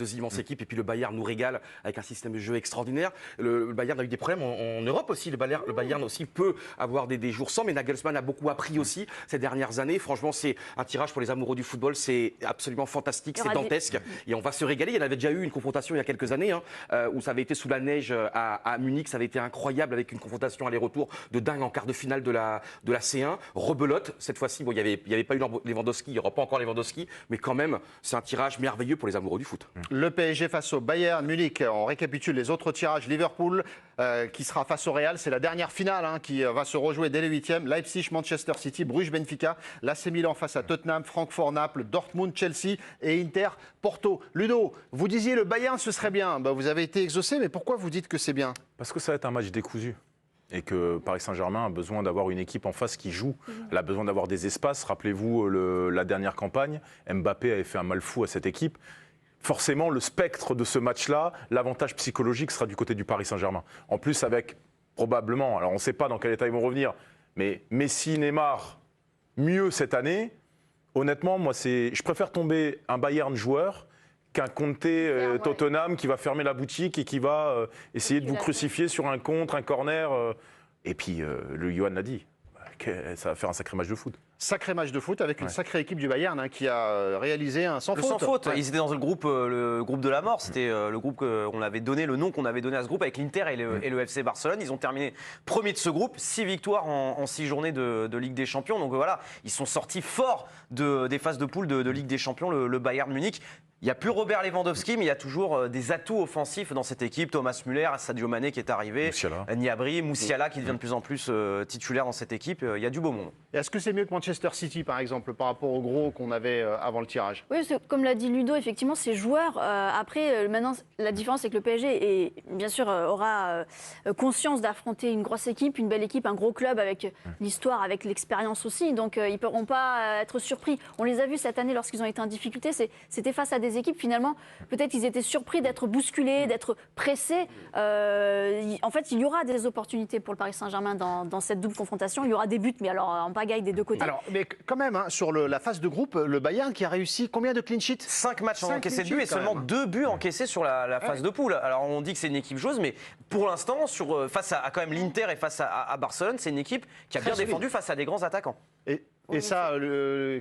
Deux immenses équipes et puis le Bayern nous régale avec un système de jeu extraordinaire. Le Bayern a eu des problèmes en Europe aussi. Le Bayern aussi peut avoir des jours sans, mais Nagelsmann a beaucoup appris aussi ces dernières années. Franchement, c'est un tirage pour les amoureux du football. C'est absolument fantastique, c'est dantesque et on va se régaler. Il y en avait déjà eu une confrontation il y a quelques années où ça avait été sous la neige à Munich. Ça avait été incroyable avec une confrontation aller-retour de dingue en quart de finale de la C1. Rebelote, cette fois-ci, bon, il n'y avait pas eu Lewandowski, il n'y aura pas encore Lewandowski, mais quand même, c'est un tirage merveilleux pour les amoureux du foot. Le PSG face au Bayern Munich. On récapitule les autres tirages. Liverpool qui sera face au Real. C'est la dernière finale qui va se rejouer dès les huitièmes. Leipzig, Manchester City, Bruges, Benfica. l'AC Milan face à Tottenham, Francfort, Naples, Dortmund, Chelsea et Inter, Porto. Ludo, vous disiez le Bayern ce serait bien. Vous avez été exaucé, mais pourquoi vous dites que c'est bien? Parce que ça va être un match décousu. Et que Paris Saint-Germain a besoin d'avoir une équipe en face qui joue. Elle a besoin d'avoir des espaces. Rappelez-vous la dernière campagne, Mbappé avait fait un mal fou à cette équipe. Forcément, le spectre de ce match-là, l'avantage psychologique sera du côté du Paris Saint-Germain. En plus, avec probablement, alors on ne sait pas dans quel état ils vont revenir, mais Messi, Neymar, mieux cette année. Honnêtement, moi, je préfère tomber un Bayern joueur qu'un Conte Tottenham qui va fermer la boutique et qui va essayer de vous crucifier sur un contre, un corner. Et puis, le Johan l'a dit, ça va faire un sacré match de foot. Sacré match de foot avec une sacrée équipe du Bayern qui a réalisé un sans faute. Sans faute. Ils étaient dans le groupe de la mort. C'était le groupe qu'on avait donné, le nom qu'on avait donné à ce groupe avec l'Inter et le FC Barcelone. Ils ont terminé premier de ce groupe, 6 victoires en 6 journées de Ligue des Champions. Donc voilà, ils sont sortis forts des phases de poule de Ligue des Champions, le Bayern Munich. Il n'y a plus Robert Lewandowski, mais il y a toujours des atouts offensifs dans cette équipe. Thomas Müller, Sadio Mané qui est arrivé, Gnabry, Moussiala qui devient de plus en plus titulaire dans cette équipe. Il y a du beau monde. Est-ce que c'est mieux que Manchester City, par exemple, par rapport au gros qu'on avait avant le tirage? Oui, comme l'a dit Ludo, effectivement, ces joueurs, après, maintenant, la différence, c'est que le PSG, bien sûr, aura conscience d'affronter une grosse équipe, une belle équipe, un gros club avec l'histoire, avec l'expérience aussi. Donc, ils ne pourront pas être surpris. On les a vus cette année lorsqu'ils ont été en difficulté. C'était face à des équipes, finalement, peut-être ils étaient surpris d'être bousculés, d'être pressés. En fait, il y aura des opportunités pour le Paris Saint-Germain dans cette double confrontation. Il y aura des buts, mais alors en pagaille des deux côtés. Alors, mais quand même, sur la phase de groupe, le Bayern qui a réussi combien de clean sheets? 5 matchs encaissés de buts et seulement 2 buts encaissés sur la phase de poule. Alors, on dit que c'est une équipe joueuse, mais pour l'instant, face à quand même l'Inter et face à Barcelone, c'est une équipe qui a bien défendu face à des grands attaquants. Et ça,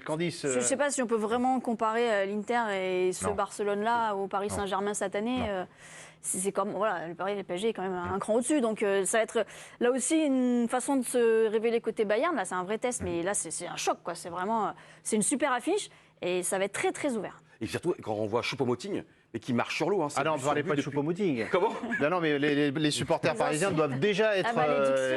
Candice... Je ne sais pas si on peut vraiment comparer l'Inter et ce Barcelone-là au Paris Saint-Germain cette année. C'est comme voilà, le PSG est quand même un cran au-dessus. Donc ça va être là aussi une façon de se révéler côté Bayern. Là, c'est un vrai test, mais là, c'est un choc, quoi. C'est une super affiche et ça va être très, très ouvert. Et surtout, quand on voit Choupo-Moting, mais qui marche sur l'eau. Ah non, on ne parlait pas de Choupo-Moting. Comment? Non, mais les supporters parisiens doivent déjà être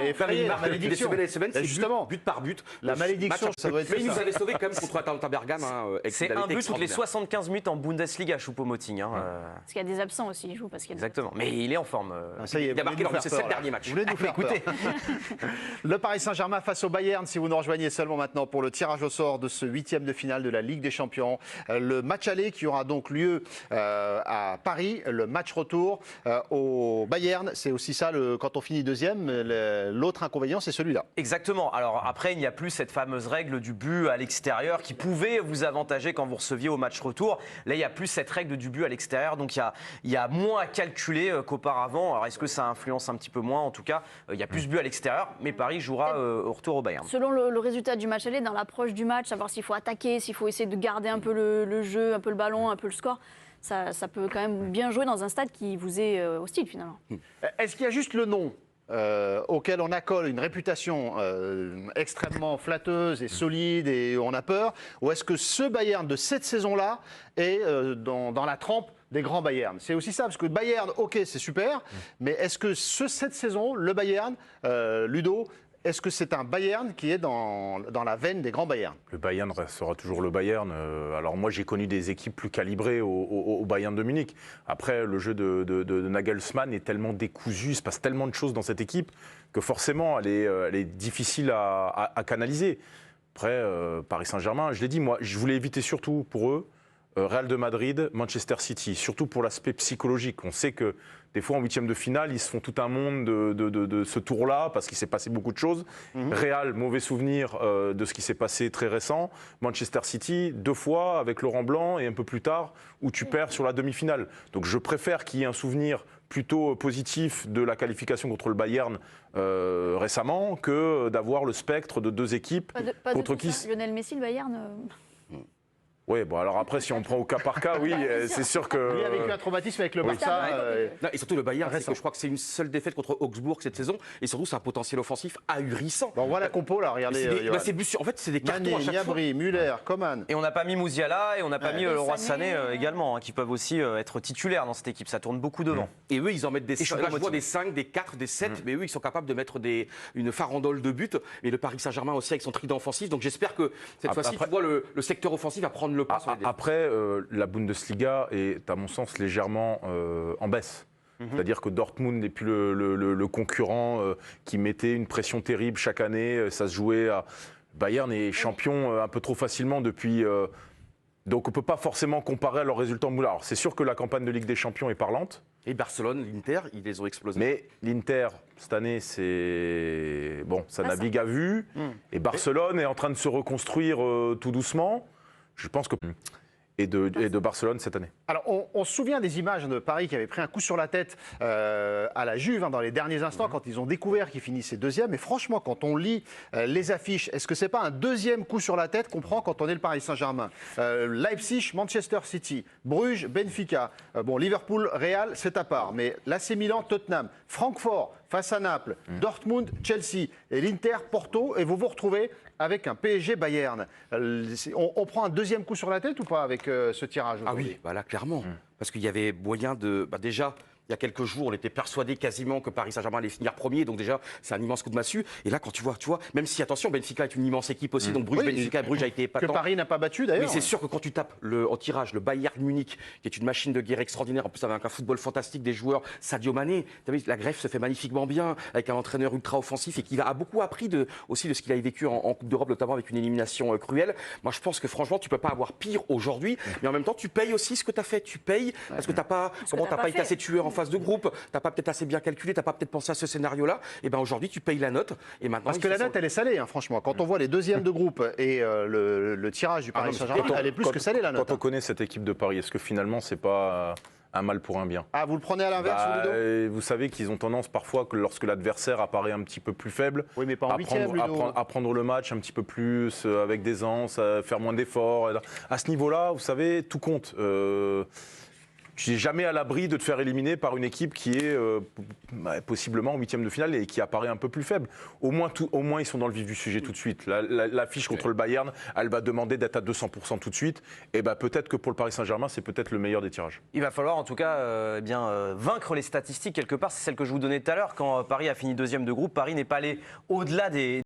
effrayés. La malédiction. C'est justement but par but. La malédiction, ça doit être ça. Mais il nous avait sauvé quand même contre Atalanta Bergame. C'est un but toutes les 75 minutes en Bundesliga, Choupo-Moting. Parce qu'il y a des absents aussi, il joue. Exactement, mais il est en forme. Ça y est, il a marqué lors de ses 7 derniers matchs. Vous voulez nous faire peur. Le Paris Saint-Germain face au Bayern, si vous nous rejoignez seulement maintenant pour le tirage au sort de ce 8e de finale de la Ligue des Champions. Le match aller qui aura donc lieu à Paris. Le match retour au Bayern, c'est aussi ça, quand on finit deuxième, l'autre inconvénient, c'est celui-là. Exactement. Alors après, il n'y a plus cette fameuse règle du but à l'extérieur qui pouvait vous avantager quand vous receviez au match retour. Là, il n'y a plus cette règle du but à l'extérieur, donc il y a moins à calculer qu'auparavant. Alors est-ce que ça influence un petit peu moins? En tout cas, il y a plus de buts à l'extérieur, mais Paris jouera au retour au Bayern. Selon le résultat du match aller, dans l'approche du match, savoir s'il faut attaquer, s'il faut essayer de garder un peu le jeu, un peu le ballon, un peu le score. Ça peut quand même bien jouer dans un stade qui vous est hostile, finalement. Est-ce qu'il y a juste le nom auquel on accole une réputation extrêmement flatteuse et solide et on a peur? Ou est-ce que ce Bayern de cette saison-là est dans la trempe des grands Bayern? C'est aussi ça, parce que Bayern, ok, c'est super, mais est-ce que cette saison, le Bayern, Ludo, est-ce que c'est un Bayern qui est dans la veine des grands Bayern? Le Bayern restera toujours le Bayern. Alors moi, j'ai connu des équipes plus calibrées au Bayern de Munich. Après, le jeu de Nagelsmann est tellement décousu, il se passe tellement de choses dans cette équipe que forcément, elle est difficile à canaliser. Après, Paris Saint-Germain, je l'ai dit, moi, je voulais éviter surtout pour eux Real de Madrid, Manchester City, surtout pour l'aspect psychologique. On sait que des fois en huitième de finale, ils se font tout un monde de ce tour-là parce qu'il s'est passé beaucoup de choses. Real, mauvais souvenir de ce qui s'est passé très récent. Manchester City, 2 fois avec Laurent Blanc et un peu plus tard où tu perds sur la demi-finale. Donc je préfère qu'il y ait un souvenir plutôt positif de la qualification contre le Bayern récemment que d'avoir le spectre de 2 équipes Pas contre de qui... ça. Lionel Messi, le Bayern. Oui, bon alors après si on prend au cas par cas, oui, c'est sûr que... Lui a vécu un traumatisme avec le Barça. Non, et surtout le Bayern, c'est récent. que je crois que c'est une seule défaite contre Augsbourg cette saison, et surtout c'est un potentiel offensif ahurissant. Bon, on voit la compo là, regardez. Bah, c'est but en fait, c'est des cartons à Mané, chaque fois. Gnabry, Müller, Coman. Et on n'a pas mis Mouziala et on n'a pas mis Et Leroy Sané, Sané également, qui peuvent aussi être titulaires dans cette équipe. Ça tourne beaucoup devant. Et eux, ils en mettent des Et je suis 5, là, je vois motivé. des 5, des 4, des 7, mais eux, ils sont capables de mettre une farandole de buts. Et le Paris Saint-Germain aussi avec son trident offensif. Donc j'espère que cette fois-ci, après- tu vois, le secteur offensif va prendre le pas sur les défenses. Après, la Bundesliga est, à mon sens, légèrement en baisse. C'est-à-dire que Dortmund n'est plus le concurrent qui mettait une pression terrible chaque année. Ça se jouait à... Bayern est champion un peu trop facilement depuis... donc on ne peut pas forcément comparer à leurs résultats en moulin. Alors c'est sûr que la campagne de Ligue des Champions est parlante. Et Barcelone, l'Inter, ils les ont explosés. Mais l'Inter, cette année, c'est... Bon, ça navigue à vue. Et Barcelone est en train de se reconstruire tout doucement. Je pense que... Et de Barcelone cette année. Alors, on se souvient des images de Paris qui avait pris un coup sur la tête à la Juve dans les derniers instants quand ils ont découvert qu'ils finissaient deuxième. Et franchement, quand on lit les affiches, est-ce que c'est pas un deuxième coup sur la tête qu'on prend quand on est le Paris Saint-Germain Leipzig, Manchester City, Bruges, Benfica, bon, Liverpool, Real, c'est à part. Mais l'AC Milan, Tottenham, Francfort face à Naples, Dortmund, Chelsea et l'Inter, Porto. Et vous vous retrouvez avec un PSG Bayern. On prend un deuxième coup sur la tête ou pas avec ce tirage Ah aujourd'hui? oui, bah là, clairement. Parce qu'il y avait moyen de... Bah déjà, il y a quelques jours, on était persuadé quasiment que Paris Saint-Germain allait finir premier. Donc déjà, c'est un immense coup de massue. Et là, quand tu vois, même si, attention, Benfica est une immense équipe aussi. Donc Bruges, Oui, Benfica, Bruges a été Que épatant. Paris n'a pas battu Mais d'ailleurs. c'est sûr que quand tu tapes en tirage le Bayern Munich, qui est une machine de guerre extraordinaire, en plus avec un football fantastique, des joueurs, Sadio Mané, t'as vu, la greffe se fait magnifiquement bien, avec un entraîneur ultra offensif et qui a beaucoup appris aussi de ce qu'il a vécu en Coupe d'Europe, notamment avec une élimination cruelle. Moi, je pense que franchement, tu peux pas avoir pire aujourd'hui, mais en même temps, tu payes aussi ce que tu as fait. Tu payes parce que t'as pas été assez tueur en phase de groupe, t'as pas peut-être assez bien calculé, t'as pas peut-être pensé à ce scénario-là. Et ben aujourd'hui, tu payes la note. Et maintenant, Parce que la note, elle est salée, hein, franchement. Quand on voit les deuxièmes de groupe et le tirage du Paris non, mais Saint-Germain, elle est plus que salée, la note. Quand on connaît cette équipe de Paris, est-ce que finalement, c'est pas un mal pour un bien? Ah, vous le prenez à l'inverse, Ludo? Vous savez qu'ils ont tendance parfois, que lorsque l'adversaire apparaît un petit peu plus faible, Oui, mais pas en huitième, Ludo. à prendre le match un petit peu plus, avec des aisance, à faire moins d'efforts. À ce niveau-là, vous savez, tout compte. Tu n'es jamais à l'abri de te faire éliminer par une équipe qui est possiblement en huitième de finale et qui apparaît un peu plus faible. Au moins, ils sont dans le vif du sujet tout de suite. L'affiche contre le Bayern, elle va demander d'être à 200% tout de suite. Et peut-être que pour le Paris Saint-Germain, c'est peut-être le meilleur des tirages. Il va falloir en tout cas vaincre les statistiques quelque part. C'est celle que je vous donnais tout à l'heure. Quand Paris a fini deuxième de groupe, Paris n'est pas allé au-delà des